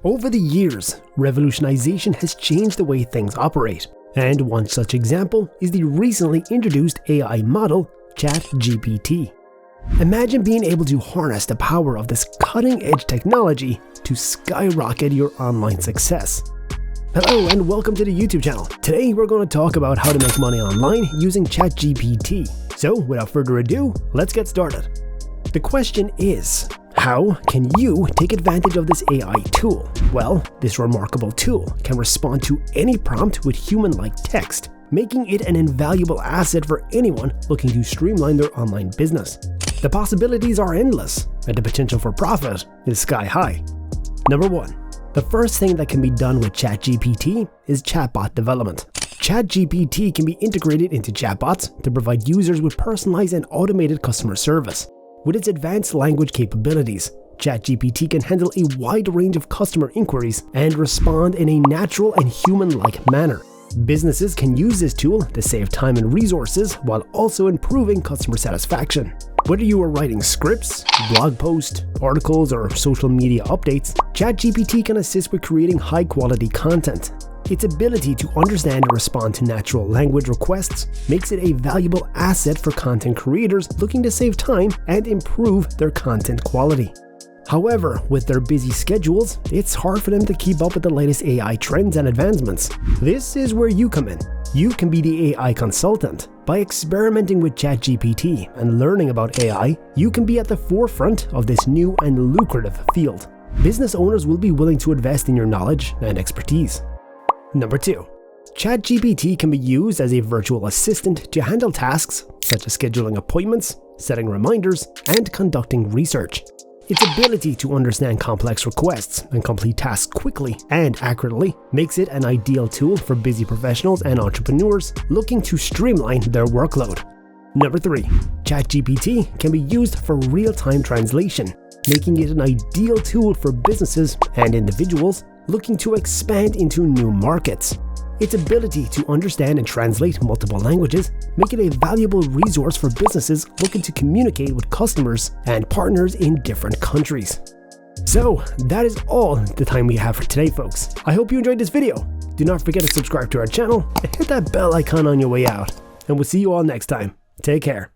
Over the years, revolutionization has changed the way things operate, and one such example is the recently introduced AI model, ChatGPT. Imagine being able to harness the power of this cutting-edge technology to skyrocket your online success. Hello and welcome to the YouTube channel. Today we're going to talk about how to make money online using ChatGPT. So without further ado, let's get started. The question is, how can you take advantage of this AI tool? Well, this remarkable tool can respond to any prompt with human-like text, making it an invaluable asset for anyone looking to streamline their online business. The possibilities are endless, and the potential for profit is sky high. Number 1. The first thing that can be done with ChatGPT is chatbot development. ChatGPT can be integrated into chatbots to provide users with personalized and automated customer service. With its advanced language capabilities, ChatGPT can handle a wide range of customer inquiries and respond in a natural and human-like manner. Businesses can use this tool to save time and resources while also improving customer satisfaction. Whether you are writing scripts, blog posts, articles, or social media updates, ChatGPT can assist with creating high-quality content. Its ability to understand and respond to natural language requests makes it a valuable asset for content creators looking to save time and improve their content quality. However, with their busy schedules, it's hard for them to keep up with the latest AI trends and advancements. This is where you come in. You can be the AI consultant. By experimenting with ChatGPT and learning about AI, you can be at the forefront of this new and lucrative field. Business owners will be willing to invest in your knowledge and expertise. Number 2. ChatGPT can be used as a virtual assistant to handle tasks such as scheduling appointments, setting reminders, and conducting research. Its ability to understand complex requests and complete tasks quickly and accurately makes it an ideal tool for busy professionals and entrepreneurs looking to streamline their workload. Number 3. ChatGPT can be used for real-time translation, making it an ideal tool for businesses and individuals looking to expand into new markets. Its ability to understand and translate multiple languages make it a valuable resource for businesses looking to communicate with customers and partners in different countries. So that is all the time we have for today, folks. I hope you enjoyed this video. Do not forget to subscribe to our channel and hit that bell icon on your way out. And we'll see you all next time. Take care.